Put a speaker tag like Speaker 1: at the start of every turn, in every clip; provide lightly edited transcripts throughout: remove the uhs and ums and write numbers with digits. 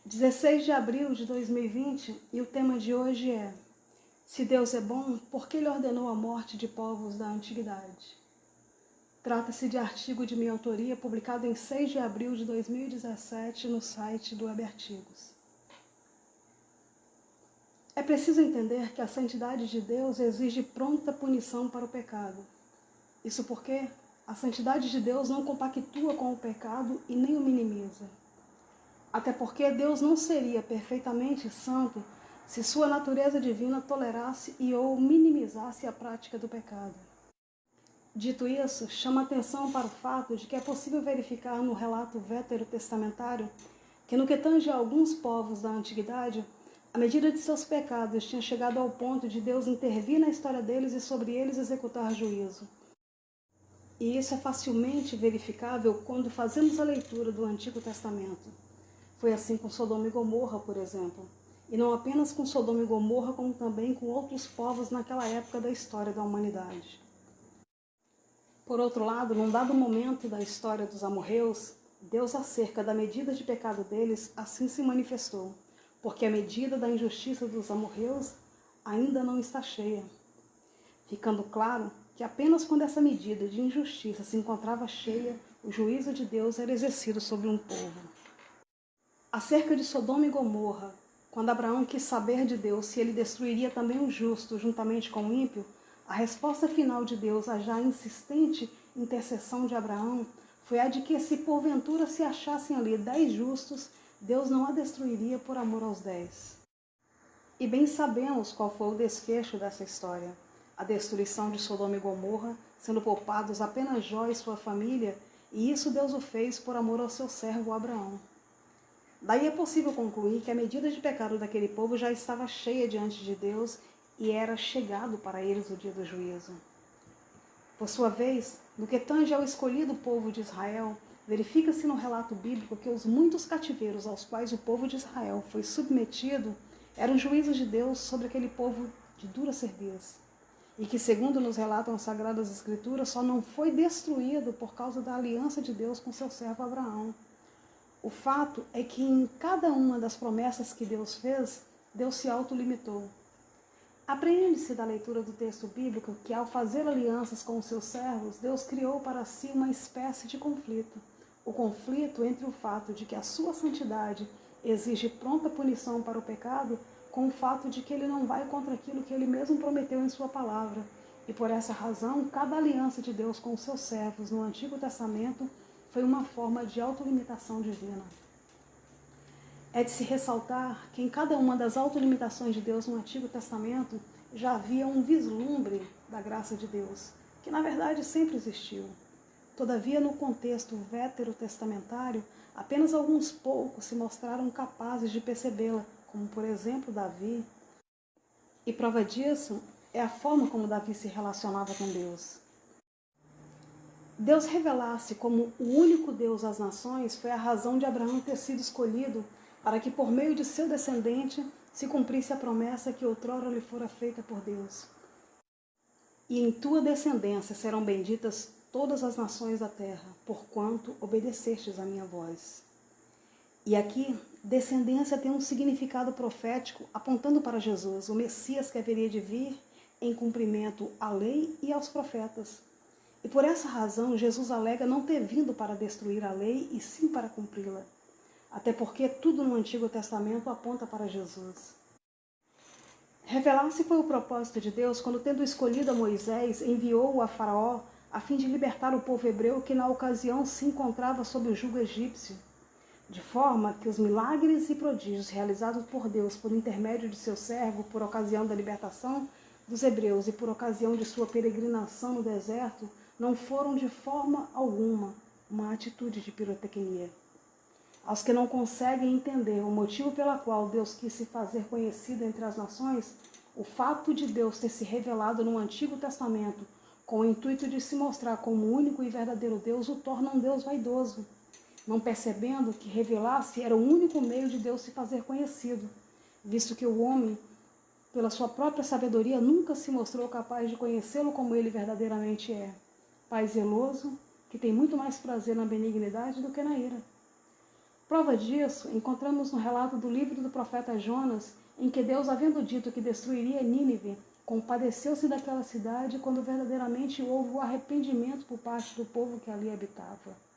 Speaker 1: 16 de abril de 2020 e o tema de hoje é: se Deus é bom, por que Ele ordenou a morte de povos da antiguidade? Trata-se de artigo de minha autoria publicado em 6 de abril de 2017 no site do Web Artigos. É preciso entender que a santidade de Deus exige pronta punição para o pecado. Isso porque a santidade de Deus não compactua com o pecado e nem o minimiza. Até porque Deus não seria perfeitamente santo se sua natureza divina tolerasse e ou minimizasse a prática do pecado. Dito isso, chama atenção para o fato de que é possível verificar no relato veterotestamentário que, no que tange a alguns povos da antiguidade, a medida de seus pecados tinha chegado ao ponto de Deus intervir na história deles e sobre eles executar juízo. E isso é facilmente verificável quando fazemos a leitura do Antigo Testamento. Foi assim com Sodoma e Gomorra, por exemplo. E não apenas com Sodoma e Gomorra, como também com outros povos naquela época da história da humanidade. Por outro lado, num dado momento da história dos amorreus, Deus, acerca da medida de pecado deles, assim se manifestou, porque a medida da injustiça dos amorreus ainda não está cheia. Ficando claro que apenas quando essa medida de injustiça se encontrava cheia, o juízo de Deus era exercido sobre um povo. Acerca de Sodoma e Gomorra, quando Abraão quis saber de Deus se ele destruiria também o justo juntamente com o ímpio, a resposta final de Deus à já insistente intercessão de Abraão foi a de que, se porventura se achassem ali 10 justos, Deus não a destruiria por amor aos 10. E bem sabemos qual foi o desfecho dessa história: a destruição de Sodoma e Gomorra, sendo poupados apenas Jó e sua família, e isso Deus o fez por amor ao seu servo Abraão. Daí é possível concluir que a medida de pecado daquele povo já estava cheia diante de Deus e era chegado para eles o dia do juízo. Por sua vez, no que tange ao escolhido povo de Israel, verifica-se no relato bíblico que os muitos cativeiros aos quais o povo de Israel foi submetido eram juízos de Deus sobre aquele povo de dura cerviz, e que, segundo nos relatam as Sagradas Escrituras, só não foi destruído por causa da aliança de Deus com seu servo Abraão. O fato é que em cada uma das promessas que Deus fez, Deus se autolimitou. Apreende-se da leitura do texto bíblico que, ao fazer alianças com os seus servos, Deus criou para si uma espécie de conflito. O conflito entre o fato de que a sua santidade exige pronta punição para o pecado, com o fato de que ele não vai contra aquilo que ele mesmo prometeu em sua palavra. E por essa razão, cada aliança de Deus com os seus servos no Antigo Testamento foi uma forma de autolimitação divina. É de se ressaltar que em cada uma das autolimitações de Deus no Antigo Testamento já havia um vislumbre da graça de Deus, que na verdade sempre existiu. Todavia, no contexto veterotestamentário, apenas alguns poucos se mostraram capazes de percebê-la, como por exemplo Davi. E prova disso é a forma como Davi se relacionava com Deus. Deus revelar-se como o único Deus às nações foi a razão de Abraão ter sido escolhido para que, por meio de seu descendente, se cumprisse a promessa que outrora lhe fora feita por Deus. E em tua descendência serão benditas todas as nações da terra, porquanto obedecestes à minha voz. E aqui, descendência tem um significado profético apontando para Jesus, o Messias que haveria de vir em cumprimento à lei e aos profetas. E por essa razão, Jesus alega não ter vindo para destruir a lei, e sim para cumpri-la. Até porque tudo no Antigo Testamento aponta para Jesus. Revelar-se foi o propósito de Deus quando, tendo escolhido a Moisés, enviou-o a Faraó a fim de libertar o povo hebreu que na ocasião se encontrava sob o jugo egípcio. De forma que os milagres e prodígios realizados por Deus por intermédio de seu servo por ocasião da libertação dos hebreus e por ocasião de sua peregrinação no deserto não foram de forma alguma uma atitude de pirotecnia. Aos que não conseguem entender o motivo pela qual Deus quis se fazer conhecido entre as nações, o fato de Deus ter se revelado no Antigo Testamento com o intuito de se mostrar como único e verdadeiro Deus o torna um Deus vaidoso, não percebendo que revelar-se era o único meio de Deus se fazer conhecido, visto que o homem, pela sua própria sabedoria, nunca se mostrou capaz de conhecê-lo como ele verdadeiramente é. Pai zeloso, que tem muito mais prazer na benignidade do que na ira. Prova disso encontramos no relato do livro do profeta Jonas, em que Deus, havendo dito que destruiria Nínive, compadeceu-se daquela cidade quando verdadeiramente houve o arrependimento por parte do povo que ali habitava.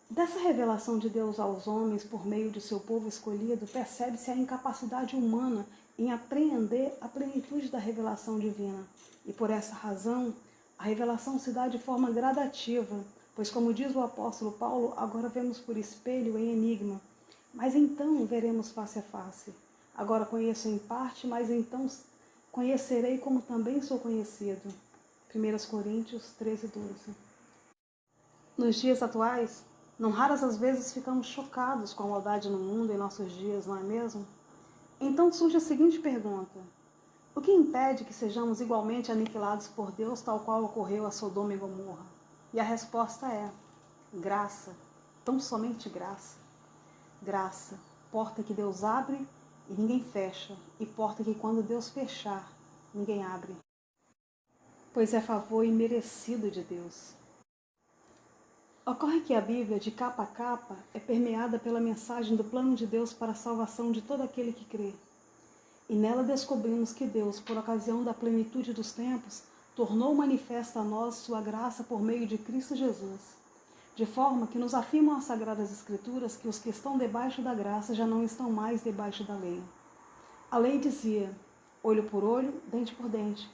Speaker 1: Dessa revelação de Deus aos homens por meio de seu povo escolhido, percebe-se a incapacidade humana em apreender a plenitude da revelação divina. E por essa razão, a revelação se dá de forma gradativa, pois como diz o apóstolo Paulo, agora vemos por espelho em enigma, mas então veremos face a face. Agora conheço em parte, mas então conhecerei como também sou conhecido. 1 Coríntios 13:12. Nos dias atuais, não raras as vezes ficamos chocados com a maldade no mundo em nossos dias, não é mesmo? Então surge a seguinte pergunta: o que impede que sejamos igualmente aniquilados por Deus, tal qual ocorreu a Sodoma e Gomorra? E a resposta é: graça, tão somente graça. Graça, porta que Deus abre e ninguém fecha, e porta que quando Deus fechar, ninguém abre. Pois é favor imerecido de Deus. Ocorre que a Bíblia, de capa a capa, é permeada pela mensagem do plano de Deus para a salvação de todo aquele que crê. E nela descobrimos que Deus, por ocasião da plenitude dos tempos, tornou manifesta a nós sua graça por meio de Cristo Jesus. De forma que nos afirmam as Sagradas Escrituras que os que estão debaixo da graça já não estão mais debaixo da lei. A lei dizia: olho por olho, dente por dente.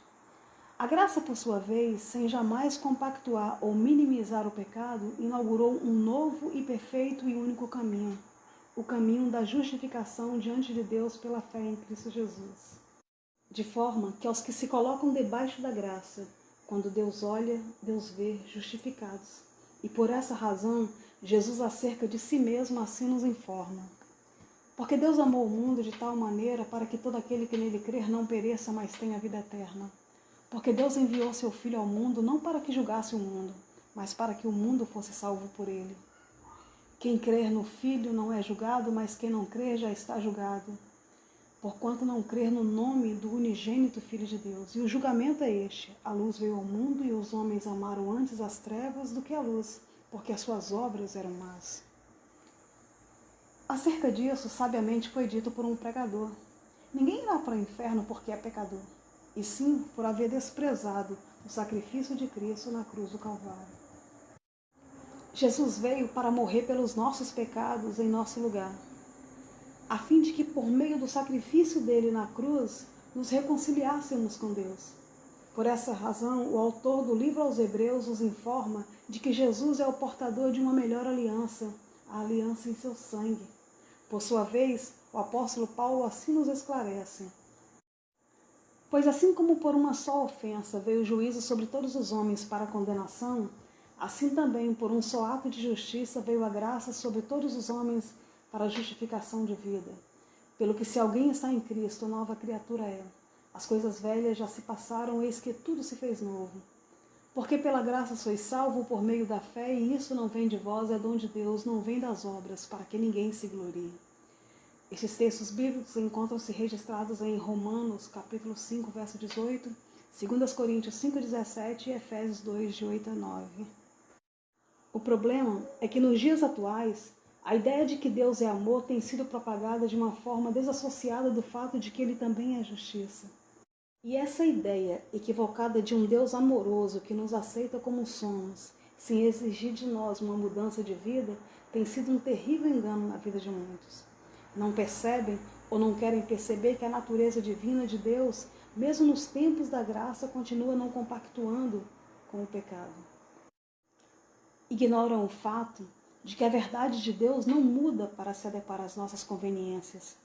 Speaker 1: A graça, por sua vez, sem jamais compactuar ou minimizar o pecado, inaugurou um novo e perfeito e único caminho, o caminho da justificação diante de Deus pela fé em Cristo Jesus. De forma que aos que se colocam debaixo da graça, quando Deus olha, Deus vê justificados. E por essa razão, Jesus acerca de si mesmo assim nos informa. Porque Deus amou o mundo de tal maneira para que todo aquele que nele crer não pereça, mas tenha vida eterna. Porque Deus enviou seu Filho ao mundo não para que julgasse o mundo, mas para que o mundo fosse salvo por ele. Quem crer no Filho não é julgado, mas quem não crer já está julgado, porquanto não crer no nome do unigênito Filho de Deus. E o julgamento é este: a luz veio ao mundo e os homens amaram antes as trevas do que a luz, porque as suas obras eram más. Acerca disso, sabiamente foi dito por um pregador: ninguém irá para o inferno porque é pecador, e sim por haver desprezado o sacrifício de Cristo na cruz do Calvário. Jesus veio para morrer pelos nossos pecados em nosso lugar, a fim de que por meio do sacrifício dele na cruz, nos reconciliássemos com Deus. Por essa razão, o autor do livro aos Hebreus nos informa de que Jesus é o portador de uma melhor aliança, a aliança em seu sangue. Por sua vez, o apóstolo Paulo assim nos esclarece: pois assim como por uma só ofensa veio o juízo sobre todos os homens para a condenação, assim também por um só ato de justiça veio a graça sobre todos os homens para a justificação de vida. Pelo que se alguém está em Cristo, nova criatura é. As coisas velhas já se passaram, eis que tudo se fez novo. Porque pela graça sois salvo por meio da fé, e isso não vem de vós, é dom de Deus, não vem das obras, para que ninguém se glorie. Estes textos bíblicos encontram-se registrados em Romanos, capítulo 5, verso 18, 2 Coríntios 5,17 e Efésios 2, de 8 a 9. O problema é que nos dias atuais, a ideia de que Deus é amor tem sido propagada de uma forma desassociada do fato de que Ele também é justiça. E essa ideia equivocada de um Deus amoroso que nos aceita como somos, sem exigir de nós uma mudança de vida, tem sido um terrível engano na vida de muitos. Não percebem ou não querem perceber que a natureza divina de Deus, mesmo nos tempos da graça, continua não compactuando com o pecado. Ignoram o fato de que a verdade de Deus não muda para se adequar às nossas conveniências.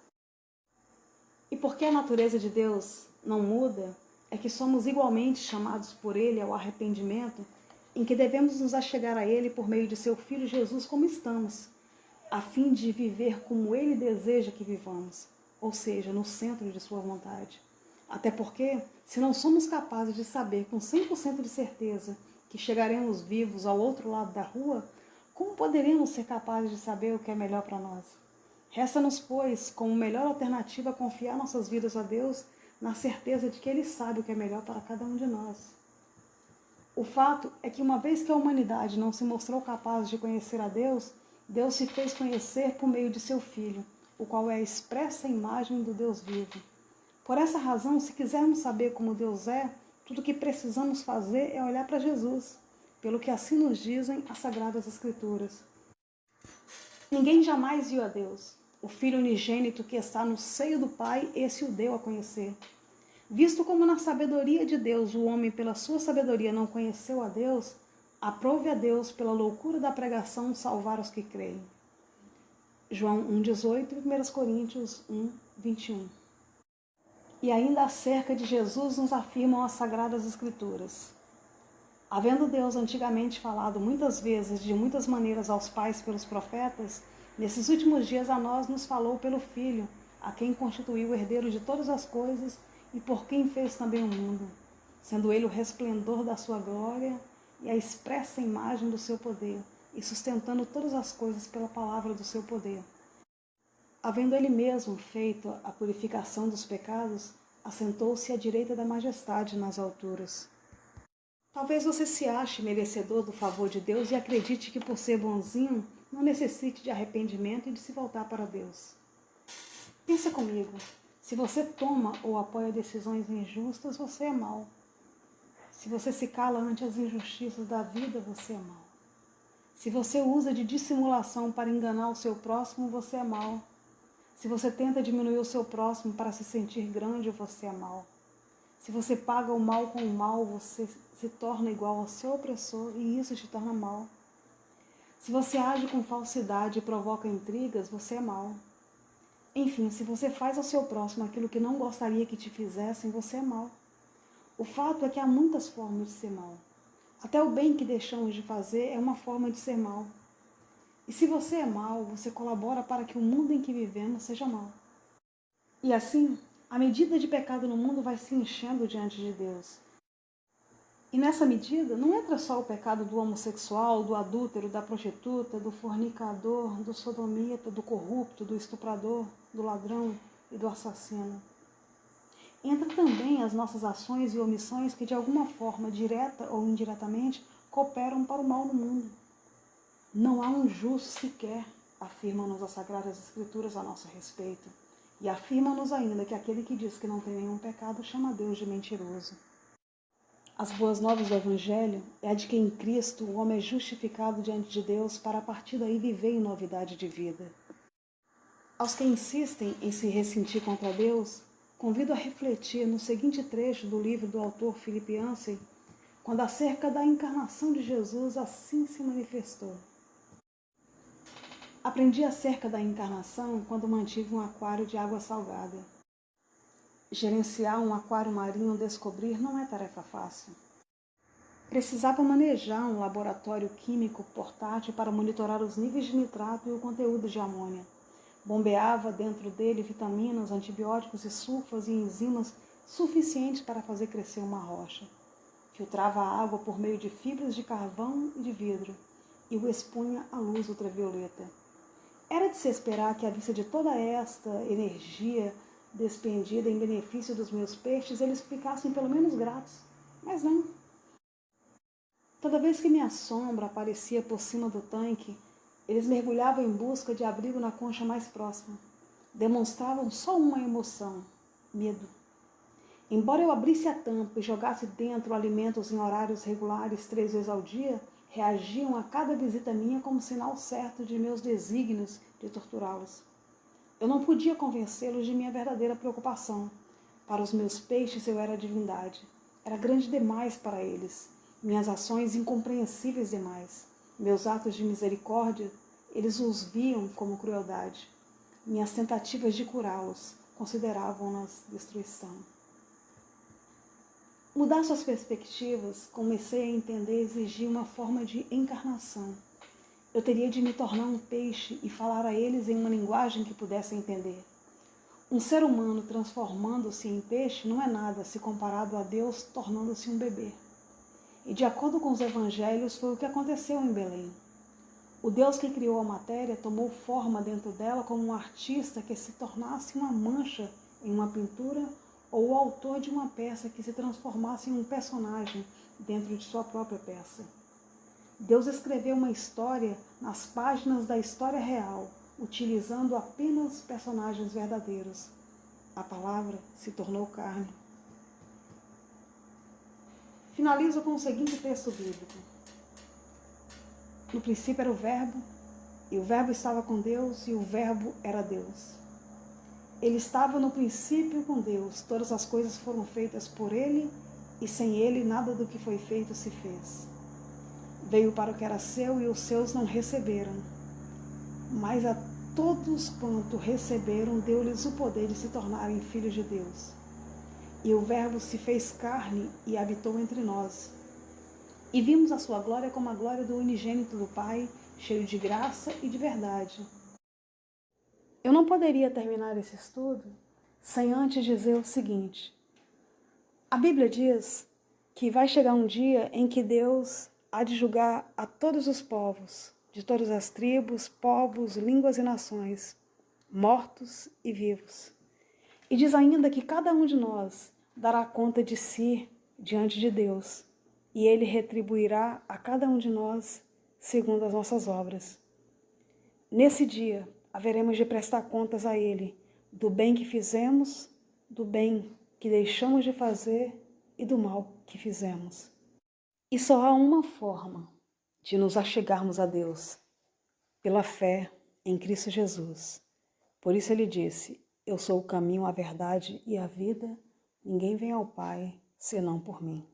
Speaker 1: E porque a natureza de Deus não muda, é que somos igualmente chamados por Ele ao arrependimento, em que devemos nos achegar a Ele por meio de seu Filho Jesus como estamos, a fim de viver como Ele deseja que vivamos, ou seja, no centro de sua vontade. Até porque, se não somos capazes de saber com 100% de certeza que chegaremos vivos ao outro lado da rua, como poderemos ser capazes de saber o que é melhor para nós? Resta-nos, pois, como melhor alternativa, confiar nossas vidas a Deus, na certeza de que Ele sabe o que é melhor para cada um de nós. O fato é que, uma vez que a humanidade não se mostrou capaz de conhecer a Deus, Deus se fez conhecer por meio de seu Filho, o qual é a expressa imagem do Deus vivo. Por essa razão, se quisermos saber como Deus é, tudo o que precisamos fazer é olhar para Jesus, pelo que assim nos dizem as Sagradas Escrituras. Ninguém jamais viu a Deus. O Filho unigênito que está no seio do Pai, esse o deu a conhecer. Visto como na sabedoria de Deus o homem pela sua sabedoria não conheceu a Deus, aprove a Deus pela loucura da pregação salvar os que creem. João 1,18 e 1 Coríntios 1,21. E ainda acerca de Jesus nos afirmam as Sagradas Escrituras. Havendo Deus antigamente falado muitas vezes de muitas maneiras aos pais pelos profetas, nesses últimos dias a nós nos falou pelo Filho, a quem constituiu o herdeiro de todas as coisas e por quem fez também o mundo, sendo ele o resplendor da sua glória e a expressa imagem do seu poder, e sustentando todas as coisas pela palavra do seu poder. Havendo ele mesmo feito a purificação dos pecados, assentou-se à direita da majestade nas alturas. Talvez você se ache merecedor do favor de Deus e acredite que por ser bonzinho, não necessite de arrependimento e de se voltar para Deus. Pensa comigo, se você toma ou apoia decisões injustas, você é mau. Se você se cala ante as injustiças da vida, você é mau. Se você usa de dissimulação para enganar o seu próximo, você é mau. Se você tenta diminuir o seu próximo para se sentir grande, você é mau. Se você paga o mal com o mal, você se torna igual ao seu opressor e isso te torna mau. Se você age com falsidade e provoca intrigas, você é mau. Enfim, se você faz ao seu próximo aquilo que não gostaria que te fizessem, você é mau. O fato é que há muitas formas de ser mau. Até o bem que deixamos de fazer é uma forma de ser mau. E se você é mau, você colabora para que o mundo em que vivemos seja mau. E assim, a medida de pecado no mundo vai se enchendo diante de Deus. E nessa medida, não entra só o pecado do homossexual, do adúltero, da prostituta, do fornicador, do sodomita, do corrupto, do estuprador, do ladrão e do assassino. Entra também as nossas ações e omissões que, de alguma forma, direta ou indiretamente, cooperam para o mal no mundo. Não há um justo sequer, afirmam-nos as Sagradas Escrituras a nosso respeito. E afirma-nos ainda que aquele que diz que não tem nenhum pecado chama Deus de mentiroso. As boas novas do Evangelho é a de que em Cristo o homem é justificado diante de Deus para a partir daí viver em novidade de vida. Aos que insistem em se ressentir contra Deus, convido a refletir no seguinte trecho do livro do autor Philip Yancey, quando acerca da encarnação de Jesus assim se manifestou. Aprendi acerca da encarnação quando mantive um aquário de água salgada. Gerenciar um aquário marinho descobrir não é tarefa fácil. Precisava manejar um laboratório químico portátil para monitorar os níveis de nitrato e o conteúdo de amônia. Bombeava dentro dele vitaminas, antibióticos e sulfas e enzimas suficientes para fazer crescer uma rocha. Filtrava a água por meio de fibras de carvão e de vidro e o expunha à luz ultravioleta. Era de se esperar que, à vista de toda esta energia despendida em benefício dos meus peixes, eles ficassem pelo menos gratos. Mas não. Toda vez que minha sombra aparecia por cima do tanque, eles mergulhavam em busca de abrigo na concha mais próxima. Demonstravam só uma emoção: medo. Embora eu abrisse a tampa e jogasse dentro alimentos em horários regulares 3 vezes ao dia, reagiam a cada visita minha como sinal certo de meus desígnios de torturá-los. Eu não podia convencê-los de minha verdadeira preocupação. Para os meus peixes eu era divindade. Era grande demais para eles. Minhas ações incompreensíveis demais. Meus atos de misericórdia, eles os viam como crueldade. Minhas tentativas de curá-los consideravam-nas destruição. Mudar suas perspectivas, comecei a entender, exigia uma forma de encarnação. Eu teria de me tornar um peixe e falar a eles em uma linguagem que pudessem entender. Um ser humano transformando-se em peixe não é nada se comparado a Deus tornando-se um bebê. E de acordo com os evangelhos, foi o que aconteceu em Belém. O Deus que criou a matéria tomou forma dentro dela como um artista que se tornasse uma mancha em uma pintura ou o autor de uma peça que se transformasse em um personagem dentro de sua própria peça. Deus escreveu uma história nas páginas da história real, utilizando apenas personagens verdadeiros. A palavra se tornou carne. Finalizo com o seguinte texto bíblico. No princípio era o Verbo, e o Verbo estava com Deus, e o Verbo era Deus. Ele estava no princípio com Deus, todas as coisas foram feitas por Ele, e sem Ele nada do que foi feito se fez. Veio para o que era seu, e os seus não receberam. Mas a todos quanto receberam, deu-lhes o poder de se tornarem filhos de Deus. E o Verbo se fez carne e habitou entre nós. E vimos a sua glória como a glória do unigênito do Pai, cheio de graça e de verdade. Eu não poderia terminar esse estudo sem antes dizer o seguinte. A Bíblia diz que vai chegar um dia em que Deus há de julgar a todos os povos, de todas as tribos, povos, línguas e nações, mortos e vivos. E diz ainda que cada um de nós dará conta de si diante de Deus, e Ele retribuirá a cada um de nós segundo as nossas obras. Nesse dia, haveremos de prestar contas a Ele do bem que fizemos, do bem que deixamos de fazer e do mal que fizemos. E só há uma forma de nos achegarmos a Deus, pela fé em Cristo Jesus. Por isso Ele disse, eu sou o caminho, a verdade e a vida, ninguém vem ao Pai senão por mim.